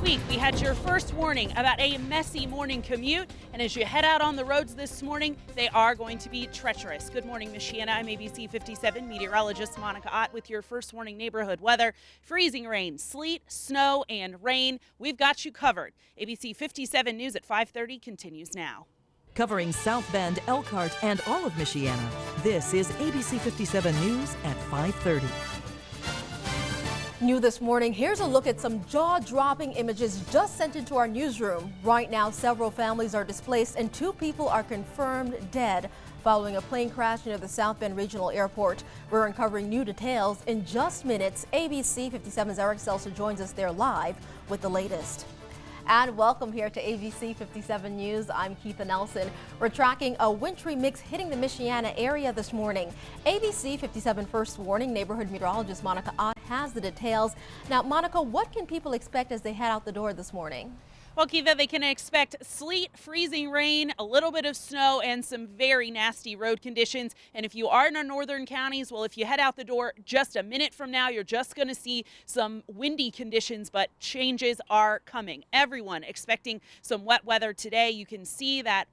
week, we had your first warning about a messy morning commute, and as you head out on the roads this morning, they are going to be treacherous. Good morning, Michiana. I'm ABC 57 meteorologist Monica Ott with your first warning neighborhood weather. Freezing rain, sleet, snow, and rain. We've got you covered. ABC 57 News at 5:30 continues now. Covering South Bend, Elkhart, and all of Michiana, this is ABC 57 News at 5:30. New this morning, here's a look at some jaw-dropping images just sent into our newsroom. Right now, several families are displaced and 2 people are confirmed dead following a plane crash near the South Bend Regional Airport. We're uncovering new details in just minutes. ABC 57's Eric Stelzer joins us there live with the latest. And welcome here to ABC 57 News. I'm Keitha Nelson. We're tracking a wintry mix hitting the Michiana area this morning. ABC 57 First Warning neighborhood meteorologist Monica Ott has the details. Now, Monica, what can people expect as they head out the door this morning? Well, Keitha, they can expect sleet, freezing rain, a little bit of snow, and some very nasty road conditions. And if you are in our northern counties, well, if you head out the door just a minute from now, you're just going to see some windy conditions, but changes are coming. Everyone expecting some wet weather today. You can see that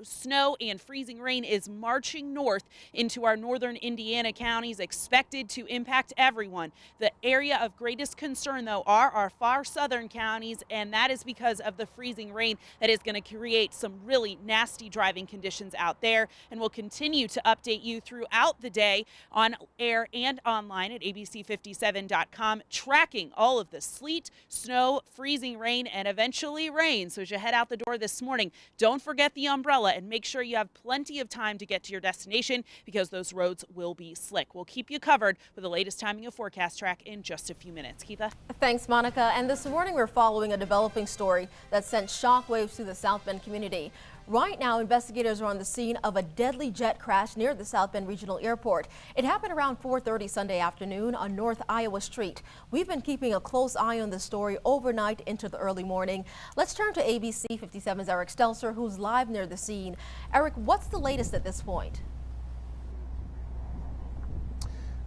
snow and freezing rain is marching north into our northern Indiana counties, expected to impact everyone. The area of greatest concern, though, are our far southern counties, and that is because of the freezing rain that is going to create some really nasty driving conditions out there. And we'll continue to update you throughout the day on air and online at abc57.com, tracking all of the sleet, snow, freezing rain, and eventually rain. So as you head out the door this morning, don't forget the umbrella and make sure you have plenty of time to get to your destination because those roads will be slick. We'll keep you covered with the latest timing of forecast track in just a few minutes. Keitha? Thanks, Monica. And this morning we're following a developing story that sent shockwaves through the South Bend community. Right now, investigators are on the scene of a deadly jet crash near the South Bend Regional Airport. It happened around 4:30 Sunday afternoon on North Iowa Street. We've been keeping a close eye on the story overnight into the early morning. Let's turn to ABC 57's Eric Stelzer, who's live near the scene. Eric, what's the latest at this point?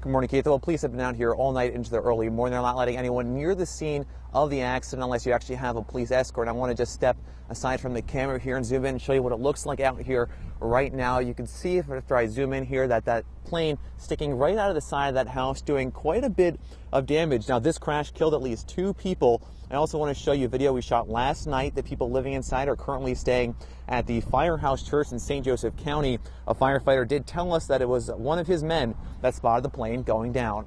Good morning, Keith. Well, police have been out here all night into the early morning. They're not letting anyone near the scene of the accident unless you actually have a police escort. I want to just step aside from the camera here and zoom in and show you what it looks like out here right now. You can see, after I zoom in here, that plane sticking right out of the side of that house, doing quite a bit of damage. Now, this crash killed at least 2 people. I also want to show you a video we shot last night. The people living inside are currently staying at the Firehouse Church in St. Joseph County. A firefighter did tell us that it was one of his men that spotted the plane going down.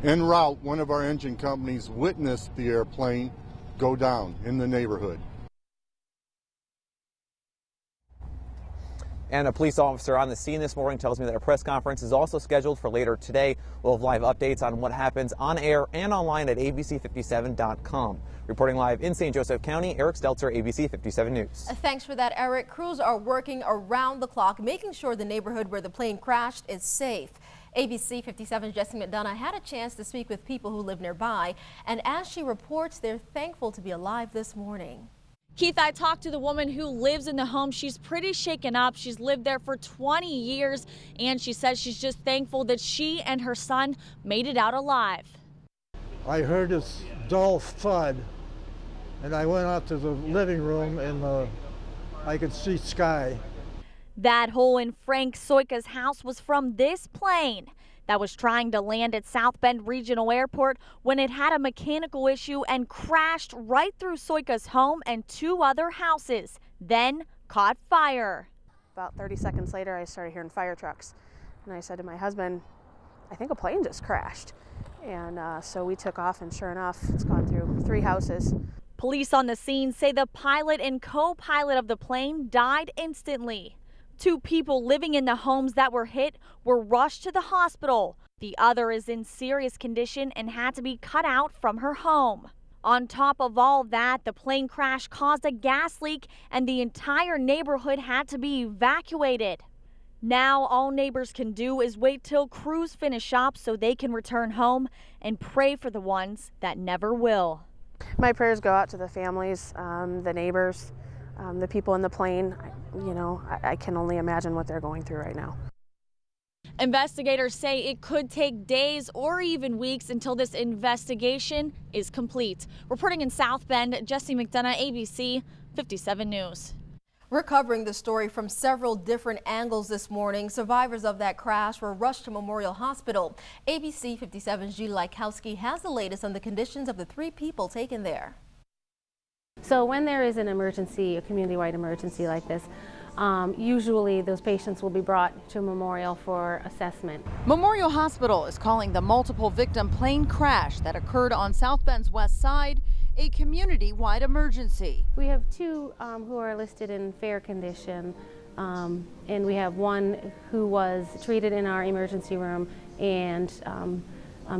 En route, one of our engine companies witnessed the airplane go down in the neighborhood. And a police officer on the scene this morning tells me that a press conference is also scheduled for later today. We'll have live updates on what happens on air and online at abc57.com. Reporting live in St. Joseph County, Eric Stelzer, ABC 57 News. Thanks for that, Eric. Crews are working around the clock, making sure the neighborhood where the plane crashed is safe. ABC 57's Jesse McDonough had a chance to speak with people who live nearby, and as she reports, they're thankful to be alive this morning. Keith, I talked to the woman who lives in the home. She's pretty shaken up. She's lived there for 20 years, and she says she's just thankful that she and her son made it out alive. I heard this dull thud, and I went out to the living room, and I could see sky. That hole in Frank Soika's house was from this plane that was trying to land at South Bend Regional Airport when it had a mechanical issue and crashed right through Soika's home and 2 other houses, then caught fire. About 30 seconds later, I started hearing fire trucks, and I said to my husband, I think a plane just crashed. And so we took off, and sure enough, it's gone through 3 houses. Police on the scene say the pilot and co-pilot of the plane died instantly. 2 people living in the homes that were hit were rushed to the hospital. The other is in serious condition and had to be cut out from her home. On top of all that, the plane crash caused a gas leak and the entire neighborhood had to be evacuated. Now all neighbors can do is wait till crews finish up so they can return home and pray for the ones that never will. My prayers go out to the families, the neighbors, the people in the plane. You know, I can only imagine what they're going through right now. Investigators say it could take days or even weeks until this investigation is complete. Reporting in South Bend, Jessie McDonough, ABC 57 News. We're covering the story from several different angles this morning. Survivors of that crash were rushed to Memorial Hospital. ABC 57's Judy Lykowski has the latest on the conditions of the 3 people taken there. So when there is an emergency, a community-wide emergency like this, usually those patients will be brought to Memorial for assessment. Memorial Hospital is calling the multiple victim plane crash that occurred on South Bend's west side a community-wide emergency. We have 2 who are listed in fair condition, and we have 1 who was treated in our emergency room and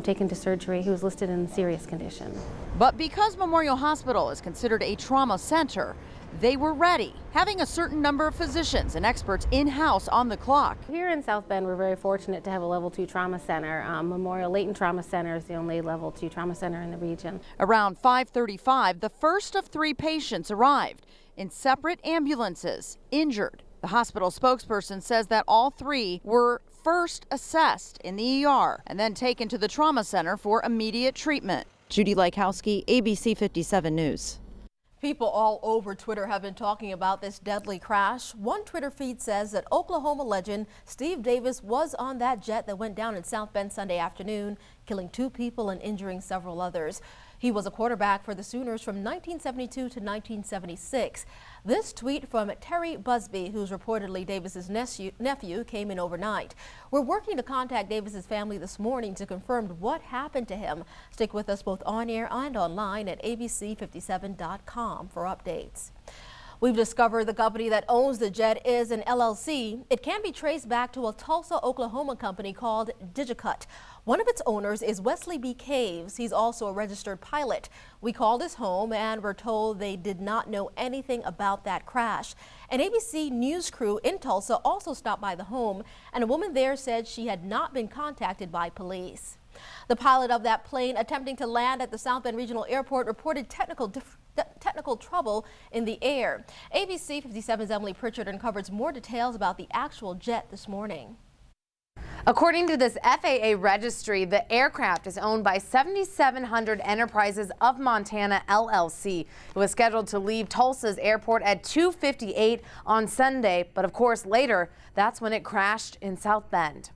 taken to surgery, who was listed in serious condition. But because Memorial Hospital is considered a trauma center, they were ready, having a certain number of physicians and experts in-house on the clock. Here in South Bend, we're very fortunate to have a level 2 trauma center. Memorial Layton Trauma Center is the only level 2 trauma center in the region. Around 5:35, the first of 3 patients arrived in separate ambulances, injured. The hospital spokesperson says that all 3 were first assessed in the ER and then taken to the trauma center for immediate treatment. Judy Lykowski, ABC 57 News. People all over Twitter have been talking about this deadly crash. One Twitter feed says that Oklahoma legend Steve Davis was on that jet that went down in South Bend Sunday afternoon, killing 2 people and injuring several others. He was a quarterback for the Sooners from 1972 to 1976. This tweet from Terry Busby, who's reportedly Davis's nephew, came in overnight. We're working to contact Davis's family this morning to confirm what happened to him. Stick with us both on air and online at abc57.com for updates. We've discovered the company that owns the jet is an LLC. It can be traced back to a Tulsa, Oklahoma company called DigiCut. One of its owners is Wesley B. Caves. He's also a registered pilot. We called his home and were told they did not know anything about that crash. An ABC News crew in Tulsa also stopped by the home, and a woman there said she had not been contacted by police. The pilot of that plane attempting to land at the South Bend Regional Airport reported technical trouble in the air. ABC 57's Emily Pritchard uncovers more details about the actual jet this morning. According to this FAA registry, the aircraft is owned by 7700 Enterprises of Montana LLC. It was scheduled to leave Tulsa's airport at 2:58 on Sunday, but of course later, that's when it crashed in South Bend.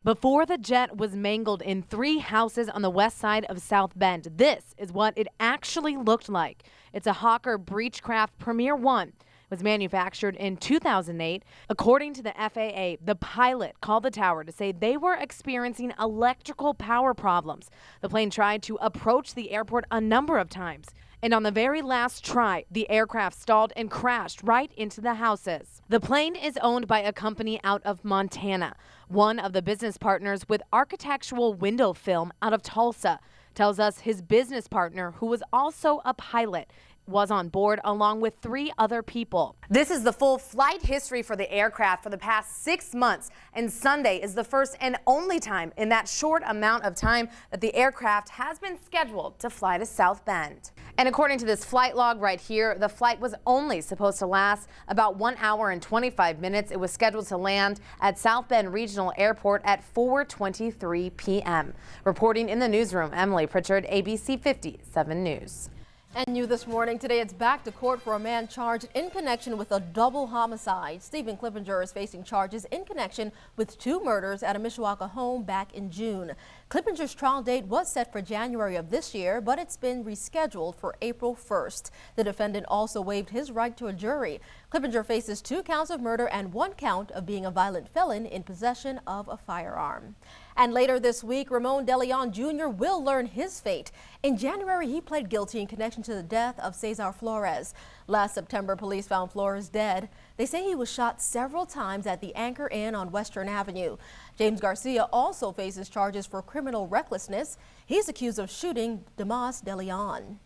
Before the jet was mangled in 3 houses on the west side of South Bend, this is what it actually looked like. It's a Hawker Breechcraft Premier 1. It was manufactured in 2008. According to the FAA, the pilot called the tower to say they were experiencing electrical power problems. The plane tried to approach the airport a number of times. And on the very last try, the aircraft stalled and crashed right into the houses. The plane is owned by a company out of Montana. One of the business partners with architectural window film out of Tulsa tells us his business partner, who was also a pilot, was on board along with 3 other people. This is the full flight history for the aircraft for the past 6 months, and Sunday is the first and only time in that short amount of time that the aircraft has been scheduled to fly to South Bend. And according to this flight log right here, the flight was only supposed to last about 1 hour and 25 minutes. It was scheduled to land at South Bend Regional Airport at 4:23 p.m. Reporting in the newsroom, Emily Pritchard, ABC 57 News. And new this morning, today it's back to court for a man charged in connection with a double homicide. Stephen Clippinger is facing charges in connection with 2 murders at a Mishawaka home back in June. Clippinger's trial date was set for January of this year, but it's been rescheduled for April 1st. The defendant also waived his right to a jury. Clippinger faces 2 counts of murder and 1 count of being a violent felon in possession of a firearm. And later this week, Ramon DeLeon Jr. will learn his fate. In January, he pled guilty in connection to the death of Cesar Flores. Last September, police found Flores dead. They say he was shot several times at the Anchor Inn on Western Avenue. James Garcia also faces charges for criminal recklessness. He's accused of shooting Damas DeLeon.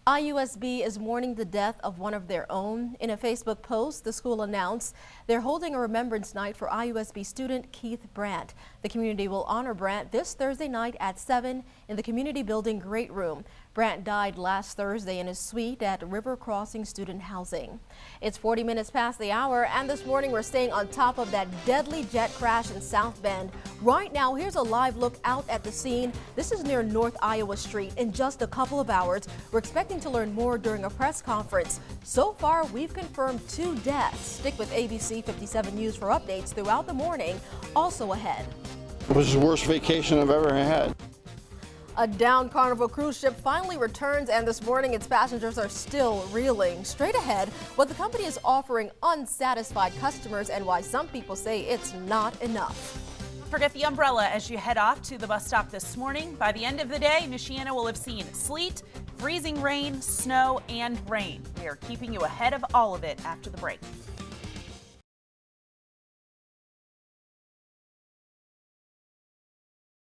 IUSB is mourning the death of one of their own. In a Facebook post, the school announced they're holding a remembrance night for IUSB student Keith Brandt. The community will honor Brandt this Thursday night at 7 in the community building Great Room. Brandt died last Thursday in his suite at River Crossing Student Housing. It's 40 minutes past the hour, and this morning we're staying on top of that deadly jet crash in South Bend. Right now, here's a live look out at the scene. This is near North Iowa Street. In just a couple of hours, we're expecting to learn more during a press conference. So far, we've confirmed 2 deaths. Stick with ABC 57 News for updates throughout the morning. Also ahead. It was the worst vacation I've ever had. A downed Carnival cruise ship finally returns, and this morning its passengers are still reeling. Straight ahead, what the company is offering unsatisfied customers and why some people say it's not enough. Forget the umbrella as you head off to the bus stop this morning. By the end of the day, Michiana will have seen sleet, freezing rain, snow, and rain. We are keeping you ahead of all of it after the break.